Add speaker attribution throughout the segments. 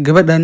Speaker 1: gabadhan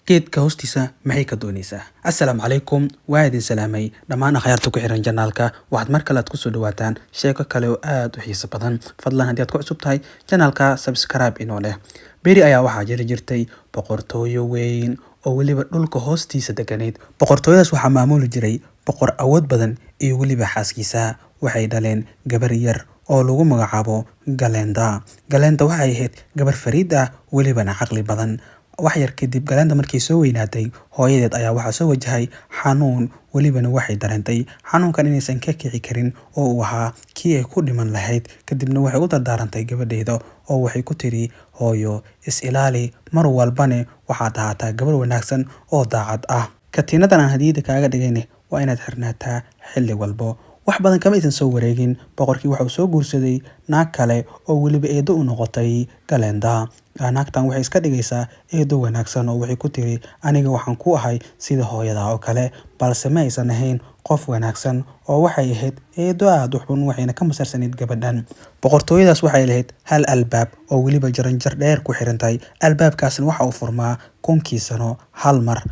Speaker 1: geedka hoostiisa maxay ka doonaysaa? Assalaamu calaykum, waa idin salaamay dhammaan akhyaarta ku xiran janaalka. Waxaad mar kale aad kusoo dhawaataan sheeko kale oo aad u xiiso badan. Fadlan haddii aad ku cusub tahay janaalka, subscribe inoo leh. Beri ayaa waxaa jiri jirtay boqortooyo weyn oo weliba dhulka hoostiisa deganeyd. Boqortooyadaas waxaa maamuli jiray boqor awood badan iyo weliba xaaskiisa. Waxay dhaleen gabar yar oo lagu magacaabo Galenda. Galenda waxay ahayd gabar fariid ah, welibana caqli badan. Wax yar kadib Galenda markii soo weynaatay, hooyadeed ayaa waxaa soo wajahay xanuun, welibana waxay dareentay xanuunkan inaysan ka kici karin oo uu ahaa kii ay ku dhiman lahayd. Kadibna waxay u dardaarantay gabadheeda oo waxay ku tiri, hooyo is ilaali, mar walbane waxaad ahaataa gabar wanaagsan oo daacad ah. Katiinadan aan hadiyada kaaga dhigayne waa inaad xirnaataa xilli walbo. Wax badan kama aysan soo wareegin, boqorkii waxa uu soo guursaday naag kale oo weliba eedo u noqotay Galenda. Naagtan waxay iska dhigaysaa eedo wanaagsan oo waxay ku tiri, aniga waxaan ku ahay sida hooyada oo kale, balse ma aysan ahayn qof wanaagsan oo waxay ahayd eedo aad u xun, waxayna ka masarsanayd gabadhan. Boqortooyadaas waxay lahayd hal albaab oo weliba jaranjar dheer ku xirantahay. Albaabkaasna waxa uu furmaa 1000 sano hal mar.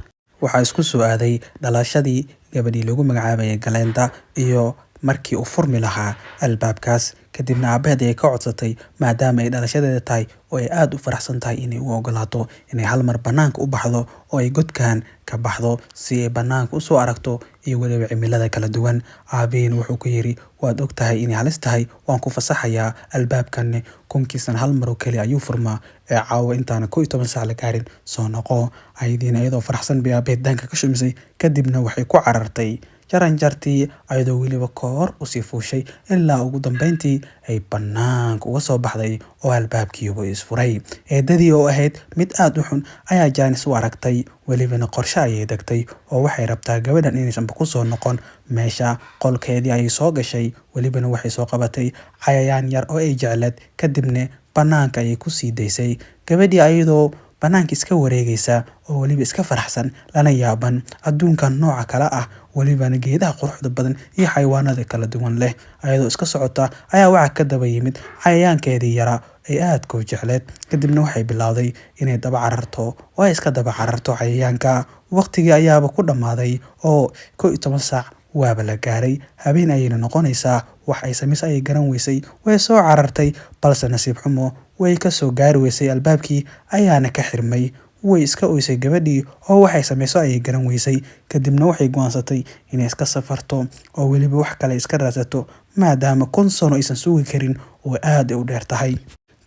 Speaker 1: Waxaa isku soo aaday dhalashadii gabadhii lagu magacaabayay Galenda iyo markii uu furmi lahaa albaabkaas. Kadibna aabaheed ayay ka codsatay, maadaama ay dhalashadeeda tahay oo ay aad u faraxsan tahay, inay u ogolaato inay hal mar banaanka u baxdo oo ay godkaan ka baxdo si ay banaanka u soo aragto iyo weliba cimilada kala duwan. Aabihiina wuxuu ku yiri, waad og tahay inay halis tahay, waan ku fasaxayaa albaabkan 1000 sano hal mar oo keli ayuu furmaa, ee caawa intaana 11 saac la gaarin soo noqo. Ayadiina iyadoo faraxsan bay aabaheed daanka ka shumisay, kadibna waxay ku carartay jaranjartii ayadoo weliba koor u sii fuushay ilaa ugu dambeyntii ay banaanka uga soo baxday oo albaabkiiba isfuray. Eedadii oo ahayd mid aad u xun ayaa Jaanis u aragtay, welibana qorshe ayay degtay oo waxay rabtaa gabadhan inaysan ku soo noqon meesha. Qolkeedii ayay soo gashay, welibana waxay soo qabatay cayayaan yar oo ay jecleed, kadibna banaanka ayay ku sii daysay. Gabadhii ayadoo banaanka iska wareegaysa oo weliba iska faraxsan, lana yaaban adduunkan nooca kale ah, welibana geedaha quruxda badan iyo xayawaanada kala duwan leh. Ayadoo iska socota ayaa waxa ka daba yimid cayayaankeedii yara ay aad ku jecleed. Kadibna waxay bilowday inay daba cararto oo ay iska daba cararto cayayaanka. Waqtigii ayaaba ku dhammaaday oo 11 saac waaba la gaaray. Habeen ayayna noqonaysaa, wax ay samayso ayay garan weysay. Way soo carartay, balse nasiib xumo way ka soo gaari weysay, albaabkii ayaana ka xirmay. Way iska oysay gabadhii oo waxay samayso ayay garan weysay. Kadibna waxay go'aansatay inay iska safarto oo weliba wax kale iska raadsato, maadaama 1000 sano aysan sugi karin oo aad u dheer tahay.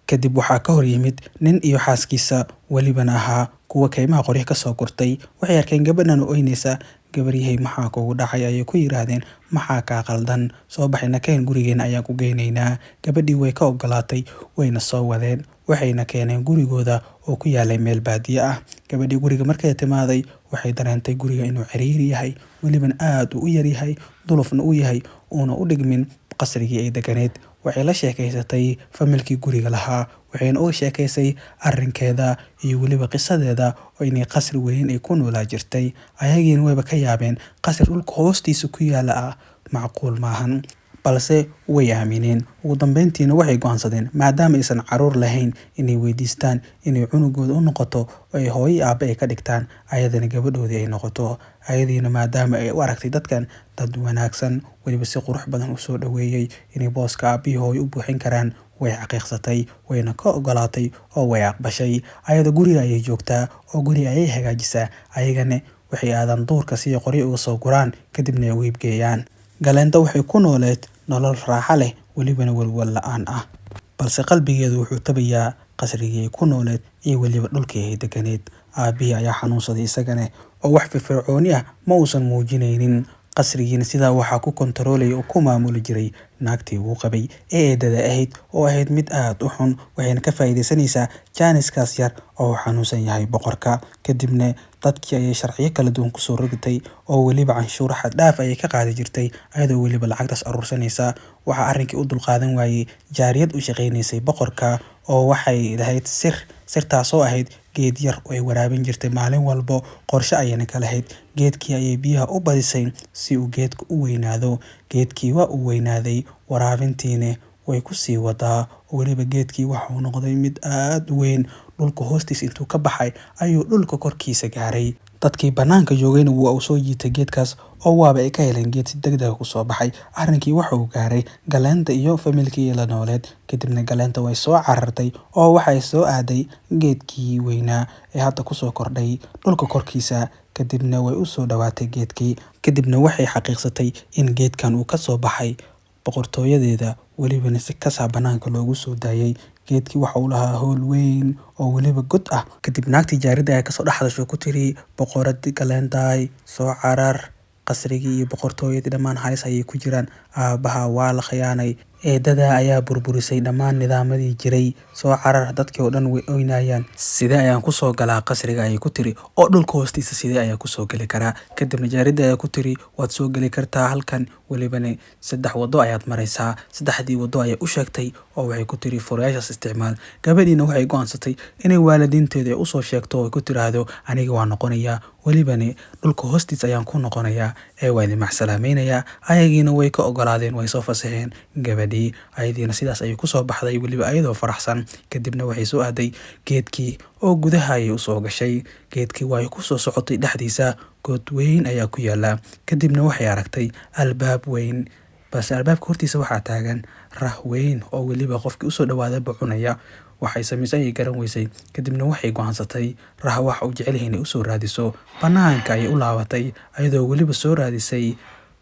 Speaker 1: Kadib waxaa ka hor yimid nin iyo xaaskiisa, welibana ahaa kuwa kaymaha qoryo ka soo gurtay. Waxay arkeen gabadhan oo oynaysa. Gabaryahay maxaa kugu dhacay ayay ku yiraahdeen, maxaa kaa qaldan, soo baxayna keen, gurigeena ayaan ku geynaynaa. Gabadhii way ka ogolaatay, wayna soo wadeen, waxayna keeneen gurigooda oo ku yaalay meel baadiye ah. Gabadhii guriga markay timaaday, waxay dareentay guriga inuu ciriiri yahay, welibana aad u yar yahay, dulufna u yahay, uuna u dhigmin qasrigii ay deganeed. Waxay la sheekaysatay familkii guriga lahaa, waxayna uga sheekaysay arrinkeeda iyo weliba qisadeeda oo inay qasri weyn ay ku noolaa jirtay. Ayagiina wayba ka yaabeen, qasri dhulka hoostiisa ku yaala ah, macquul maahan, balse way aamineen. Ugu dambeyntiina waxay go'aansadeen, maadaama aysan caruur lahayn, inay weydiistaan inay cunugooda u noqoto oo ay hooyo aabe ay ka dhigtaan, ayadana gabadhoodii ay noqoto. Ayadiina maadaama ay u aragtay dadkan dad wanaagsan, weliba si qurux badan u soo dhaweeyay, inay booska aabihi hooyo u buuxin karaan, way xaqiiqsatay, wayna ka ogolaatay oo way aqbashay. Ayada guriga ayay joogtaa oo guriga ayay hagaajisaa. Ayagana waxay aadaan duurka si ay qoryo uga soo guraan, kadibna ay u iibgeeyaan. Galenda waxay ku nooleed nolol raaxo leh, welibana walwal la'aan ah, balse qalbigeedu wuxuu tabayaa qasrigii ay ku nooleed iyo weliba dhulkii ay deganeed. Aabihii ayaa xanuunsaday isagana, oo wax firfircooni ah ma uusan muujinaynin. Qasrigiina sidaa waxaa ku kontaroolay oo ku maamuli jiray naagtii uu qabay ee eedada ahayd, oo ahayd mid aad u xun. Waxayna ka faa'iidaysanaysaa Jaaniskaas yar oo xanuunsan yahay boqorka. Kadibna dadkii ayay sharciyo kala duwan ku soo rogtay oo weliba canshuur xad dhaaf ayay ka qaadi jirtay, ayadoo weliba lacagtaas aruursanaysa. Waxaa arrinkii u dulqaadan waayey jaariyad u shaqaynaysay boqorka, oo waxay lahayd sirtaas oo ahayd geed yar oo ay waraabin jirtay maalin walbo. Qorshe ayayna ka lahayd. Geedkii ayay biyaha u badisay si uu geedku u weynaado. Geedkii waa u weynaaday, waraabintiina way ku sii wadaa oo weliba geedkii waxa uu noqday mid aad u weyn. Dhulka hoostiisa intuu ka baxay ayuu dhulka korkiisa gaaray. Dadkii bannaanka joogayna waa uu soo jiitay geedkaas oo waaba ay ka heleen geed si degdeg ah ku soo baxay. Arrinkii waxa uu gaaray Galeenta iyo familkii la nooleed. Kadibna Galeenta way soo carartay oo waxay soo aaday geedkii weynaa ee hadda ku soo kordhay dhulka korkiisa. Kadibna way u soo dhawaatay geedkii. Kadibna waxay xaqiiqsatay in geedkan uu ka soo baxay boqortooyadeeda, welibana si kasaa bannaanka loogu soo daayay. Geedkii waxa uu lahaa howl weyn oo weliba god ah. Kadib naagtii jaarida ayaa kasoo dhex hadashay ku tiri, boqoradii Galeentaay soo carar, qasrigii iyo boqortooyadii dhammaan halis ayay ku jiraan. Aabaha waa la khiyaanay. Eedada ayaa burburisay dhammaan nidaamadii jiray. Soo carar, dadkii oo dhan way oynayaan. Sidee ayaan ku soo galaa qasriga ayay ku tiri, oo dhulka hoostiisa sidee ayaan ku soo gali karaa? Kadibna jaarida ayaa ku tiri, waad soo gali kartaa halkan, welibana 3 wado ayaad maraysaa. 3dii wado ayay u sheegtay oo waxay ku tiri furayaashaas isticmaal. Gabadhiina waxay go'aansatay inay waalidiinteeda u soo sheegto oo ku tiraahdo aniga waan noqonayaa, welibana dhulka hoostiisa ayaan ku noqonayaa ee waa idin macsalaamaynayaa. Ayagiina way ka ogolaadeen, way soo fasaxeen gabadhii. Ayadiina sidaas ayay ku soo baxday weliba ayadoo faraxsan. Kadibna waxay soo aaday geedkii oo gudaha ayay u soo gashay. Geedkii way ku soo socotay dhexdiisa. God weyn ayaa ku yaala. Kadibna waxay aragtay albaab weyn, balse albaabka hortiisa waxaa taagan rah weyn oo weliba qofkii u soo dhawaada cunaya. Waxay samaysay ay garan weysay. Kadibna waxay go'aansatay rah wax uu jecel yahay inay u soo raadiso. Bannaanka ayay u laabatay ayadoo weliba soo raadisay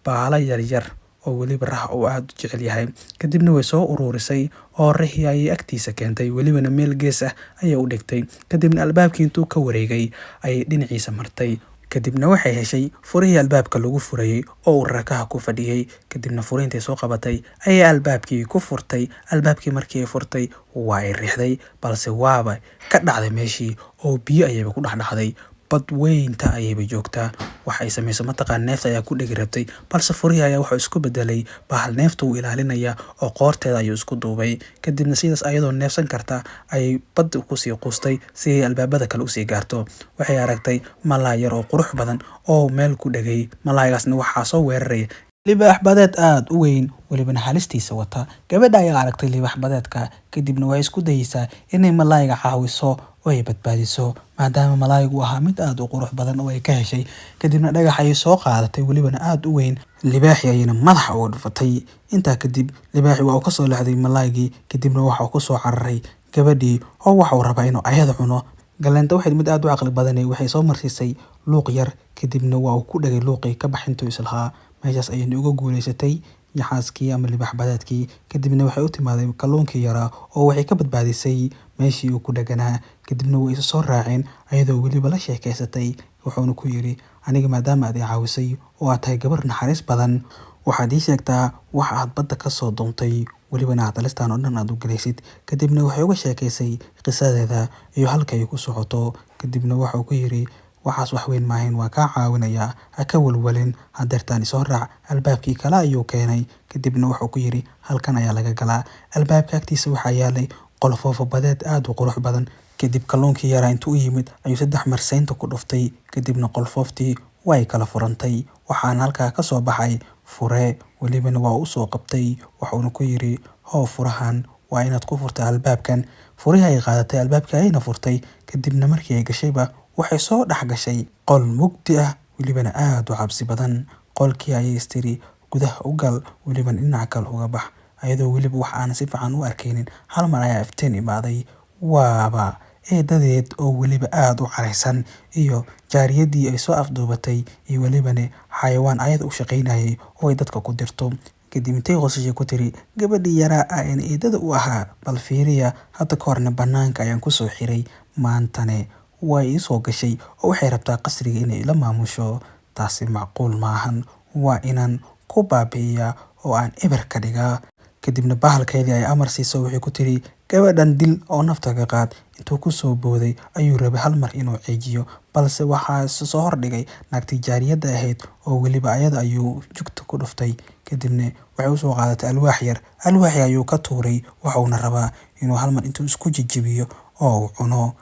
Speaker 1: baala yaryar oo weliba rah uu aad u jecel yahay. Kadibna way soo ururisay oo rihii ayay agtiisa keentay, welibana meel gees ah ayay u dhigtay. Kadibna albaabkii intuu ka wareegay ayay dhinaciisa martay. Kadibna waxay heshay furihii albaabka lagu furayay oo uu rakaha ku fadhiyay. Kadibna furiintay soo qabatay ayay albaabkii ku furtay. Albaabkii markii ay furtay waa ay riixday, balse waaba ka dhacday meeshii oo biyo ayayba ku dhexdhacday. Bad weynta ayayba joogtaa. Waxay samaysay mataqaan neefta ayaa ku dhigi rabtay, balse furihii ayaa wuxuu isku bedelay bahal neefta uu ilaalinaya oo qoorteeda ayuu isku duubay. Kadibna sidaas ayadoo neefsan karta ayay badda ku sii quustay si ay albaabada kale u sii gaarto. Waxay aragtay malaay yar oo qurux badan oo meel ku dhagay. Malaaygaasna waxaa soo weeraray libaax badeed aad u weyn, welibana halistiisa wata. Gabadha ayaa aragtay libaax badeedka. Kadibna way isku dayaysaa inay malaayga caawiso oo ay badbaadiso, maadaama malaaygu ahaa mid aad u qurux badan oo ay ka heshay. Kadibna dhagax ayay soo qaadatay, welibana aad u weyn. Libaaxii ayayna madaxa uga dhufatay. Intaa kadib libaaxii waa uu ka soo leexday malaaygii. Kadibna waxa uu ku soo cararay gabadhii oo waxa uu rabaa inuu ayada cuno. Galeenta waxay mid aad u caqli badan waxay soo marsiisay luuq yar. Kadibna waa uu ku dhagay luuqii ka baxintuu islahaa. Meeshaas ayayna uga guuleysatay yaxaaskii ama libaax badeedkii. Kadibna waxay u timaaday kalluunkii yaraa oo waxay ka badbaadisay meeshii uu ku dhaganaa. Kadibna way soo raaceen ayadoo weliba la sheekaysatay. Wuxuuna ku yiri, aniga maadaama aad i caawisay oo aad tahay gabar naxariis badan, waxaad ii sheegtaa waxa aad badda ka soo doontay, welibana aad alistaan oo dhan aad u galaysid. Kadibna waxay uga sheekaysay qisadeeda iyo halka ay ku socoto. Kadibna wuxuu ku yiri, waxaas wax weyn maahayn, waa kaa caawinayaa, ha ka walwalin, hadeertaan isoo raac. Albaabkii kale ayuu keenay. Kadibna wuxuu ku yiri, halkan ayaa laga galaa. Albaabka agtiisa waxaa yaalay qolfoofo badeed aad u qurux badan. Kadib kalluunkii yaraa intuu u yimid ayuu 3 mar seynta ku dhuftay. Kadibna qolfooftii way kala furantay. Waxaana halkaa ka soo baxay fure, welibana waa u soo qabtay. Wuxuuna ku yiri, hoo furahan waa inaad ku furtaa albaabkan. Furihii ay qaadatay, albaabkii ayayna furtay. Kadibna markii ay gashayba waxay soo dhex gashay qol mugdi ah, welibana aad u cabsi badan. Qolkii ayay istiri gudaha u gal, welibana dhinaca kale uga bax. Ayadoo weliba wax aan si fiican u arkaynin, hal mar ayaa iftiin imaaday. Waaba eedadeed oo weliba aad u caraysan iyo jaariyadii ay soo afduubatay iyo welibana xayawaan ayada u shaqaynayay oo ay dadka ku dirto. Kadib intay qosashay ku tiri, gabadhii yaraa aan eedada u ahaa, bal fiiriya, hadda ka horna bannaanka ayaan ku soo xiray, maantane way ii soo gashay oo waxay rabtaa qasriga inay la maamusho. Taasi macquul maahan, waa inaan ku baabi'iyaa oo aan eber ka dhigaa. Kadibna bahalkeedii ay amar siiso waxay ku tiri, gabadhan dil oo nafta ka qaad. Intuu ku soo booday ayuu rabay hal mar inuu ceejiyo, balse waxaa soo hordhigay naagtii jaariyadda ahayd oo weliba ayada ayuu jugta ku dhuftay. Kadibna waxay u soo qaadatay alwaax yar. Alwaaxii ayuu ka tuuray, wuxuuna rabaa inuu hal mar intuu isku jijibiyo oo uu cuno.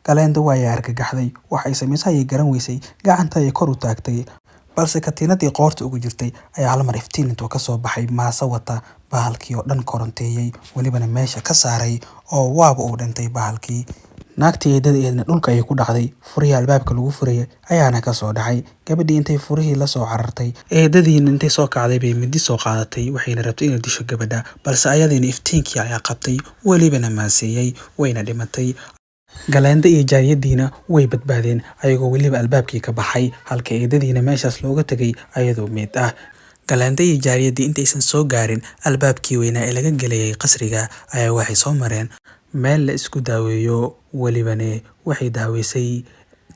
Speaker 1: Galeenta way argagaxday. Waxay samaysay ay garan weysay, gacanta ay kor u taagtay, balse katiinadii qoorta ugu jirtay ayaa hal mar iftiin intuu ka soo baxay maasa wata, bahalkii oo dhan koronteeyey welibana meesha ka saaray oo waaba uu dhintay bahalkii. naagtii eedadeedna dhulka ayay ku dhacday, furihii albaabka lagu furayay ayaana ka soo dhacay. Gabadhii intay furihii la soo carartay, eedadiina intay soo kacday bay mindi soo qaadatay, waxayna rabtay inay disho gabadha, balse ayadiina iftiinkii ayaa qabtay, welibana maaseeyey, wayna dhimatay. Galeenda iyo jaariyadiina way badbaadeen ayagoo weliba albaabkii ka baxay, halka eedadiina meeshaas looga tagay ayadoo meed ah. Galeenda iyo jaariyadii intaysan soo gaarin albaabkii weynaa ee laga gelayay qasriga ayaa waxay soo mareen meel la isku daaweeyo, welibana waxay daaweysay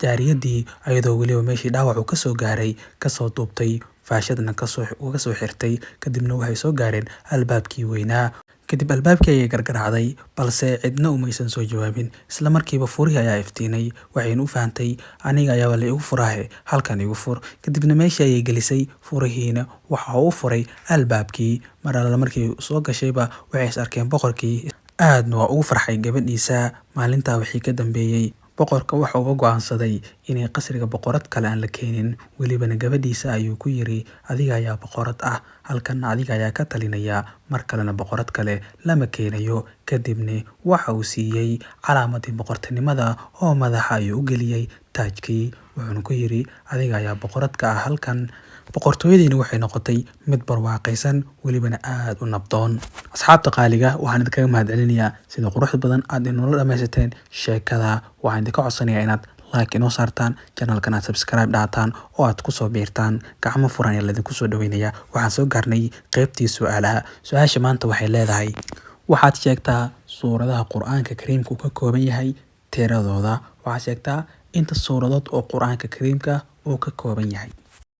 Speaker 1: jaariyadii ayadoo weliba meeshii dhaawac uu ka soo gaaray kasoo duubtay, faashadna uga soo xirtay. Kadibna waxay soo gaareen albaabkii weynaa. Kadib albaabkii ayay gargaraacday, balse cidna umaysan soo jawaabin. Isla markiiba furihii ayaa iftiinay, waxayna u fahantay aniga ayaaba la igu furaahe, halkan igu fur. Kadibna meeshii ayay gelisay, furihiina waxa uu furay albaabkii. Mar alla markii soo gashayba waxay is arkeen boqorkii, aadna waa ugu farxay gabadhiisa. Maalintaa wixii ka dambeeyay, boqorka waxa uu go'aansaday inay qasriga boqorad kale aan la keenin, welibana gabadhiisa ayuu ku yiri adiga ayaa boqorad ah, halkanna adiga ayaa ka talinaya, mar kalena boqorad kale lama keenayo. Kadibna waxa uu siiyey calaamadii boqortinimada oo madaxa ayuu u geliyey taajkii, wuxuuna ku yiri adiga ayaa boqorad ka ah halkan. Boqortooyadiina waxay noqotay mid barwaaqaysan, welibana aad u nabdoon. Asxaabta qaaliga, waxaan idinkaga mahadcelinayaa sida quruxda badan aad inoola dhammaysateen sheekada. Waxaan idinka codsanayaa inaad like inoo saartaan, channelkan aad subscribe dhaataan oo aad ku soo biirtaan. Gacmo furan ayaa laydinku soo dhaweynayaa. Waxaan soo gaarnay qaybtii su'aalaha. Su-aasha maanta waxay leedahay, waxaad sheegtaa suuradaha Qur'aanka Kariimka uu ka kooban yahay tiradooda. Waxaad sheegtaa inta suuradood oo Qur'aanka Kariimka uu ka kooban yahay.